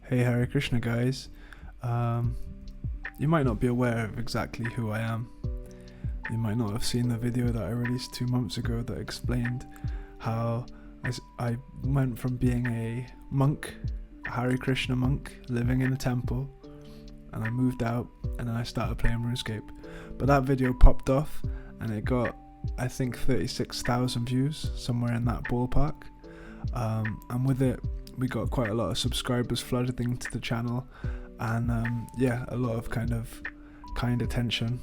Hey Hare Krishna guys, you might not be aware of exactly who I am. You might not have seen the video that I released 2 months ago that explained how I went from being a monk, a Hare Krishna monk, living in a temple, and I moved out and then I started playing RuneScape. But that video popped off and it got, I think, 36,000 views, somewhere in that ballpark. And with it, we got quite a lot of subscribers flooded into the channel, and a lot of kind attention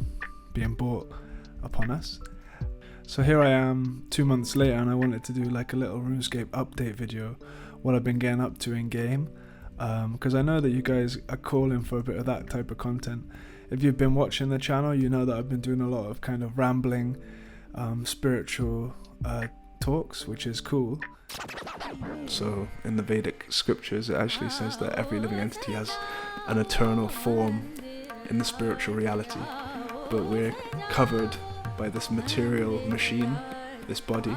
being brought upon us. So here I am 2 months later, and I wanted to do like a little RuneScape update video, what I've been getting up to in game, because I know that you guys are calling for a bit of that type of content. If you've been watching the channel, you know that I've been doing a lot of kind of rambling spiritual talks, which is cool. So in the Vedic scriptures, it actually says that every living entity has an eternal form in the spiritual reality, but we're covered by this material machine, this body.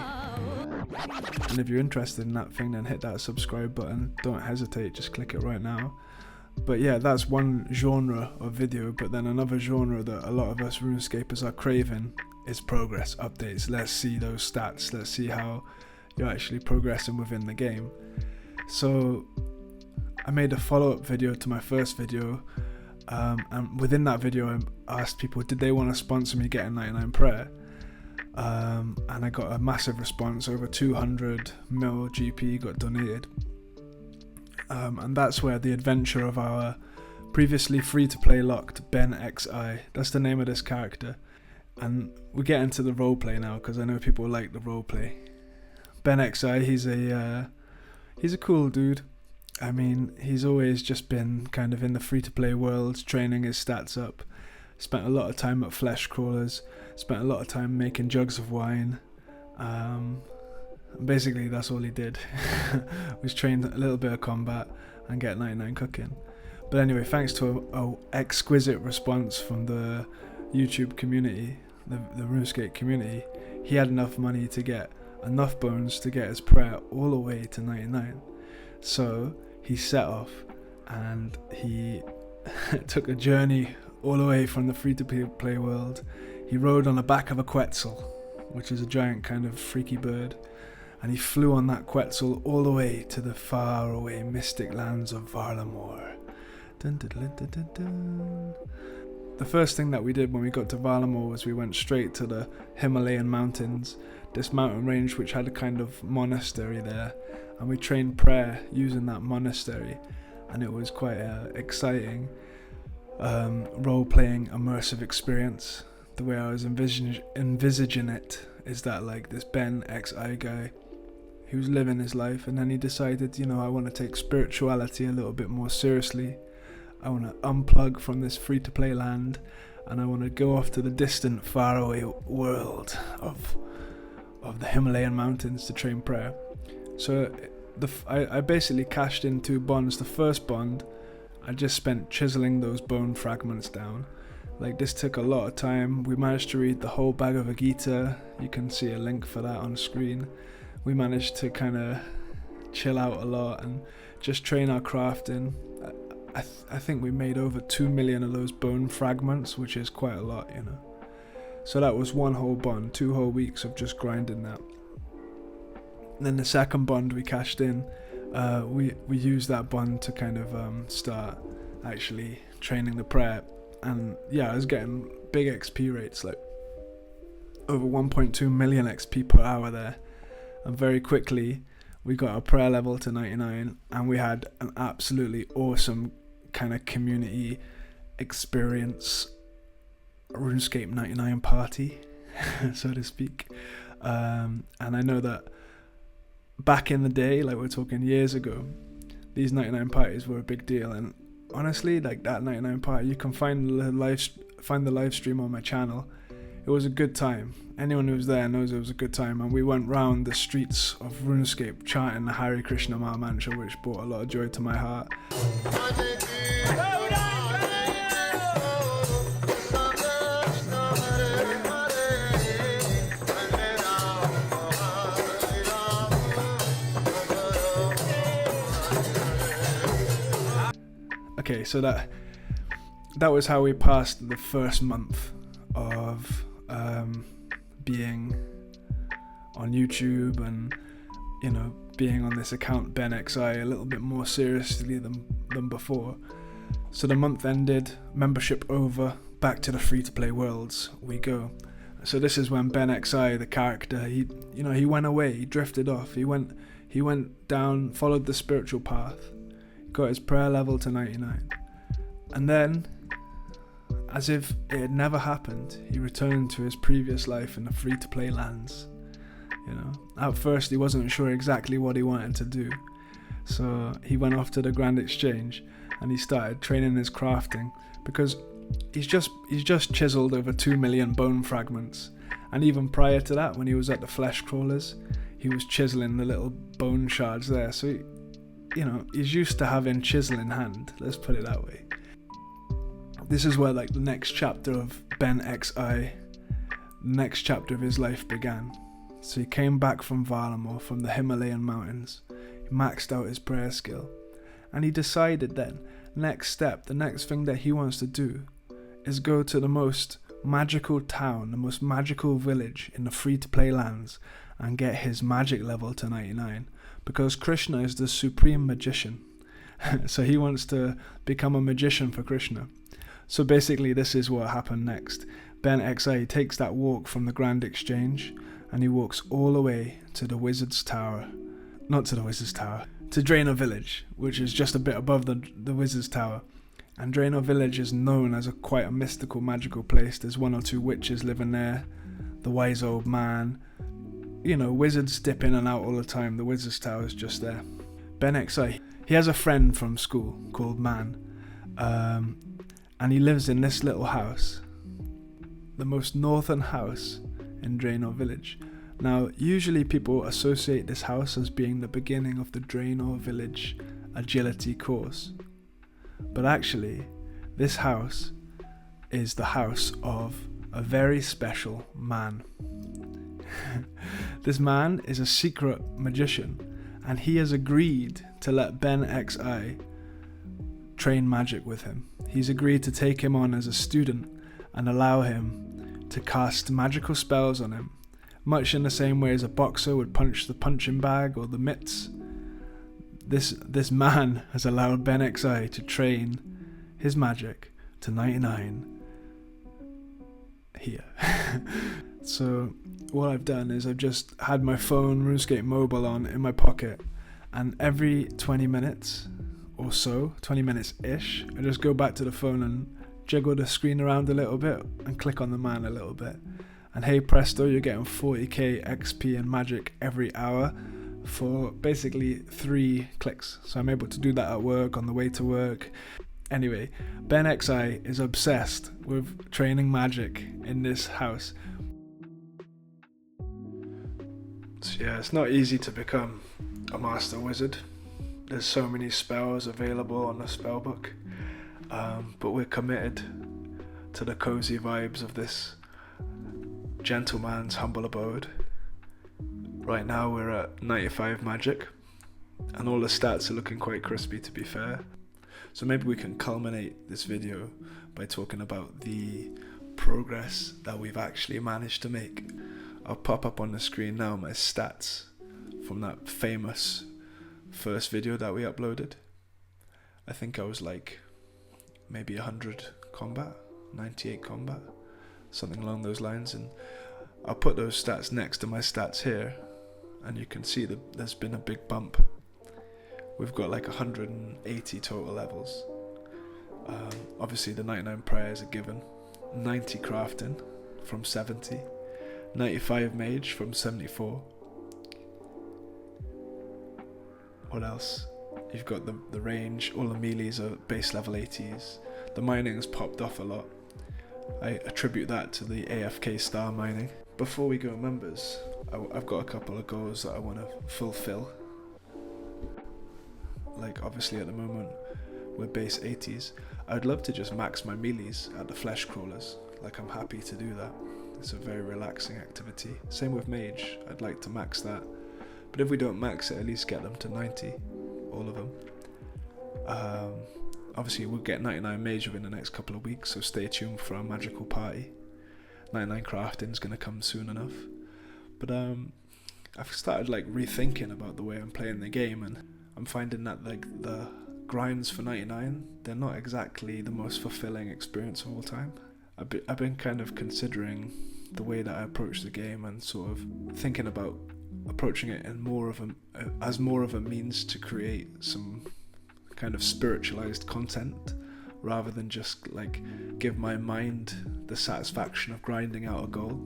And if you're interested in that thing, then hit that subscribe button. Don't hesitate, just click it right now. But yeah, that's one genre of video, but then another genre that a lot of us RuneScapers are craving is progress updates. Let's see those stats, let's see how you're actually progressing within the game. So I made a follow-up video to my first video, and within that video I asked people, did they want to sponsor me getting 99 prayer? And I got a massive response. Over 200 mil GP got donated, and that's where the adventure of our previously free-to-play locked Ben XI, that's the name of this character, and we get into the roleplay now because I know people like the roleplay. Ben XI, he's a cool dude. I mean, he's always just been kind of in the free-to-play world, training his stats up. Spent a lot of time at flesh crawlers, spent a lot of time making jugs of wine. Basically, that's all he did. Was trained a little bit of combat and get 99 cooking. But anyway, thanks to a exquisite response from the YouTube community, the RuneScape community, he had enough money to get enough bones to get his prayer all the way to 99. So he set off and he took a journey all the way from the free-to-play world. He rode on the back of a Quetzal, which is a giant kind of freaky bird, and he flew on that Quetzal all the way to the far away mystic lands of Varlamore. Dun, dun, dun, dun, dun, dun. The first thing that we did when we got to Varlamore was we went straight to the Himalayan mountains, this mountain range which had a kind of monastery there, and we trained prayer using that monastery, and it was quite exciting role-playing immersive experience. The way I was envisaging it is that like this Ben XI guy, he was living his life, and then he decided, you know, I want to take spirituality a little bit more seriously. I want to unplug from this free-to-play land, and I want to go off to the distant, faraway world of the Himalayan mountains to train prayer. So I basically cashed in 2 bonds. The first bond, I just spent chiseling those bone fragments down. Like, this took a lot of time. We managed to read the whole Bhagavad Gita. You can see a link for that on screen. We managed to kind of chill out a lot and just train our crafting. I think we made over 2 million of those bone fragments, which is quite a lot, you know. So that was one whole bond, 2 whole weeks of just grinding that. And then the second bond we cashed in, we used that bond to kind of start actually training the prayer. And yeah, I was getting big XP rates, like over 1.2 million XP per hour there. And very quickly we got our prayer level to 99, and we had an absolutely awesome kind of community experience, RuneScape 99 party, so to speak. And I know that back in the day, like we're talking years ago, these 99 parties were a big deal. And honestly, like that 99 party, you can find the live stream on my channel. It was a good time. Anyone who was there knows it was a good time, and we went round the streets of RuneScape chanting the Hare Krishna mantra, which brought a lot of joy to my heart. Okay, so that was how we passed the first month of being on YouTube and, you know, being on this account BenXI a little bit more seriously than before. So the month ended, membership over, back to the free-to-play worlds we go. So this is when BenXI, the character, he went away, he drifted off, he went down, followed the spiritual path, got his prayer level to 99, and then, as if it had never happened, he returned to his previous life in the free-to-play lands. You know, at first he wasn't sure exactly what he wanted to do, so he went off to the Grand Exchange and he started training his crafting, because he's just chiseled over 2 million bone fragments, and even prior to that, when he was at the flesh crawlers, he was chiseling the little bone shards there. So he's used to having chisel in hand, let's put it that way. This is where, like, the next chapter of BenXI, the next chapter of his life began. So he came back from Valamor, from the Himalayan mountains. He maxed out his prayer skill, and he decided then, next step, the next thing that he wants to do is go to the most magical town, the most magical village in the free-to-play lands, and get his magic level to 99, because Krishna is the supreme magician. So he wants to become a magician for Krishna. So basically this is what happened next. BenXI takes that walk from the Grand Exchange, and he walks all the way to the Wizard's Tower. Not to the Wizard's Tower, to Draenor Village, which is just a bit above the Wizard's Tower. And Draenor Village is known as quite a mystical, magical place. There's 1 or 2 witches living there, the wise old man. You know, wizards dip in and out all the time. The Wizard's Tower is just there. BenXI, he has a friend from school called Man, and he lives in this little house, the most northern house in Draenor Village. Now, usually people associate this house as being the beginning of the Draenor Village agility course. But actually, this house is the house of a very special man. This man is a secret magician, and he has agreed to let BenXI train magic with him. He's agreed to take him on as a student and allow him to cast magical spells on him, much in the same way as a boxer would punch the punching bag or the mitts. This man has allowed BenXI to train his magic to 99 here. So what I've done is I've just had my phone, RuneScape Mobile, on in my pocket, and every 20 minutes or so, 20 minutes-ish, I just go back to the phone and jiggle the screen around a little bit and click on the man a little bit. And hey presto, you're getting 40k XP and magic every hour for basically 3 clicks. So I'm able to do that at work, on the way to work. Anyway, BenXI is obsessed with training magic in this house. So yeah, it's not easy to become a master wizard. There's so many spells available on the spellbook, but we're committed to the cozy vibes of this gentleman's humble abode. Right now we're at 95 magic, and all the stats are looking quite crispy, to be fair. So maybe we can culminate this video by talking about the progress that we've actually managed to make. I'll pop up on the screen now my stats from that famous first video that we uploaded. I think I was like maybe 100 combat, 98 combat, something along those lines, and I'll put those stats next to my stats here, and you can see that there's been a big bump. We've got like 180 total levels. Obviously the 99 prayers are given, 90 crafting from 70, 95 mage from 74. What else? You've got the range, all the melees are base level 80s. The mining's popped off a lot. I attribute that to the AFK star mining. Before we go members, I've got a couple of goals that I want to fulfill. Like obviously at the moment we're base 80s. I'd love to just max my melees at the flesh crawlers. Like I'm happy to do that. It's a very relaxing activity. Same with mage, I'd like to max that. But if we don't max it, at least get them to 90, all of them. obviously we'll get 99 major in the next couple of weeks, so stay tuned for our magical party. 99 crafting is going to come soon enough. But I've started like rethinking about the way I'm playing the game, and I'm finding that like the grinds for 99, they're not exactly the most fulfilling experience of all time. I've been kind of considering the way that I approach the game, and sort of thinking about approaching it in as more of a means to create some kind of spiritualized content, rather than just like give my mind the satisfaction of grinding out a goal.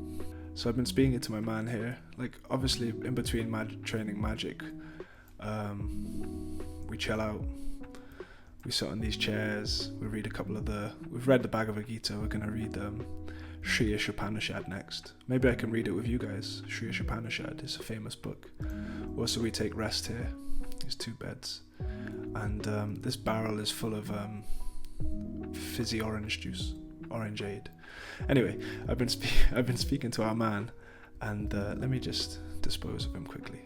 So I've been speaking to my man here, like obviously in between training magic, we chill out, we sit on these chairs, we read we've read the Bhagavad Gita, we're going to read Sri Ishopanishad next. Maybe I can read it with you guys. Sri Ishopanishad is a famous book. Also, we take rest here. There's 2 beds. And this barrel is full of fizzy orange juice, orangeade. Anyway, I've been speaking to our man, and let me just dispose of him quickly.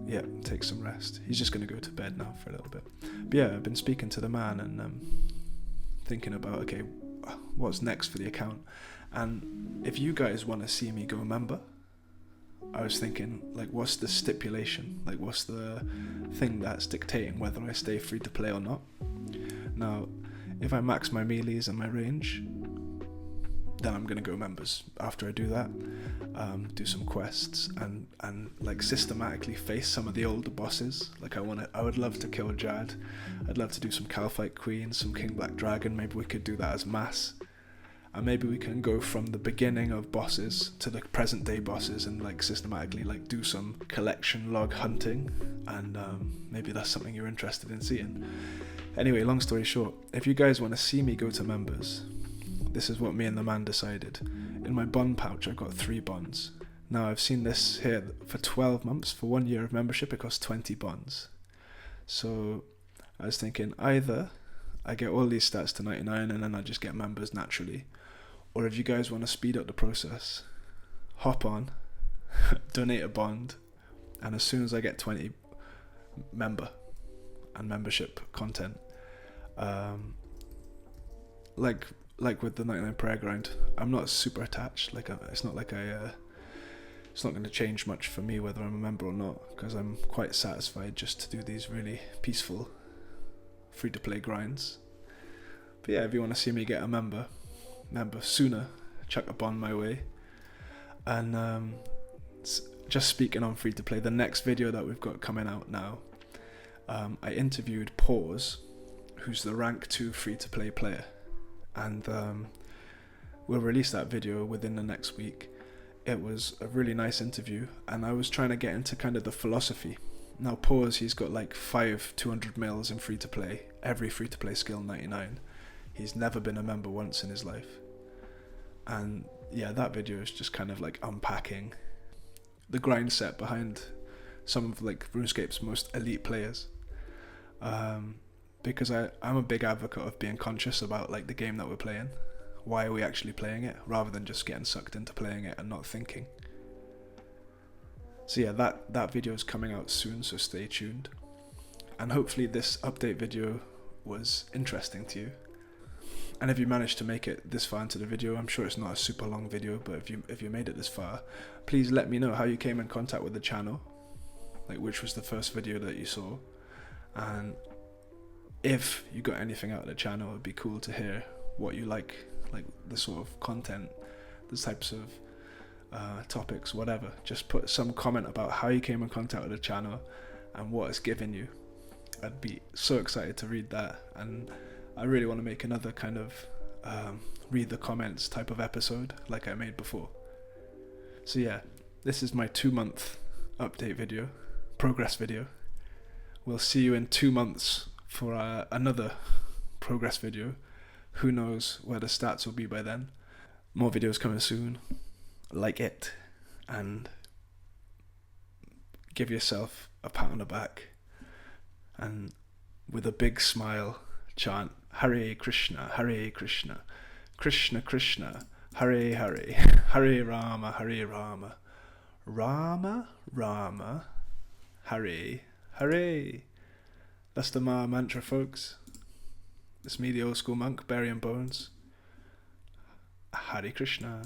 Yeah, take some rest. He's just going to go to bed now for a little bit. But yeah, I've been speaking to the man and thinking about, okay, what's next for the account. And if you guys want to see me go member, I was thinking, like, what's the stipulation? Like, what's the thing that's dictating whether I stay free to play or not? Now, if I max my melees and my range, then I'm going to go members. After I do that, do some quests and like systematically face some of the older bosses. Like I would love to kill Jad. I'd love to do some Calphite Queen, some King Black Dragon. Maybe we could do that as mass. And maybe we can go from the beginning of bosses to the present day bosses and like systematically like do some collection log hunting, and maybe that's something you're interested in seeing. Anyway, long story short, if you guys want to see me go to members, this is what me and the man decided. In my bond pouch, I've got 3 bonds. Now, I've seen this here for 12 months. For 1 year of membership, it costs 20 bonds. So I was thinking either I get all these stats to 99 and then I just get members naturally, or if you guys want to speed up the process, hop on, donate a bond, and as soon as I get 20 member and membership content, like with the 99 prayer grind, I'm not super attached. Like it's not like it's not going to change much for me whether I'm a member or not, because I'm quite satisfied just to do these really peaceful free to play grinds. But yeah, if you want to see me get a member sooner, chuck a bond my way. And just speaking on free to play, the next video that we've got coming out now, I interviewed Pause, who's the rank 2 free to play player, and we'll release that video within the next week. It was a really nice interview, and I was trying to get into kind of the philosophy. Now Pause, he's got like 5 200 mils in free to play, every free to play skill 99. He's never been a member once in his life. And yeah, that video is just kind of like unpacking the grind set behind some of like RuneScape's most elite players. Because I'm a big advocate of being conscious about like the game that we're playing. Why are we actually playing it, rather than just getting sucked into playing it and not thinking. So yeah, that video is coming out soon, so stay tuned. And hopefully this update video was interesting to you. And if you managed to make it this far into the video, I'm sure it's not a super long video, but if you made it this far, please let me know how you came in contact with the channel, like which was the first video that you saw, and if you got anything out of the channel, it'd be cool to hear what you like the sort of content, the types of topics, whatever. Just put some comment about how you came in contact with the channel and what it's given you. I'd be so excited to read that, and I really want to make another kind of read the comments type of episode like I made before. So yeah, this is my 2-month update video, progress video. We'll see you in 2 months for another progress video. Who knows where the stats will be by then. More videos coming soon. Like it, and give yourself a pat on the back, and with a big smile chant Hare Krishna, Hare Krishna, Krishna Krishna, Hare Hare, Hare Rama, Hare Rama, Rama Rama, Hare Hare. That's the Ma mantra, folks. It's me, the old school monk, burying bones. Hare Krishna.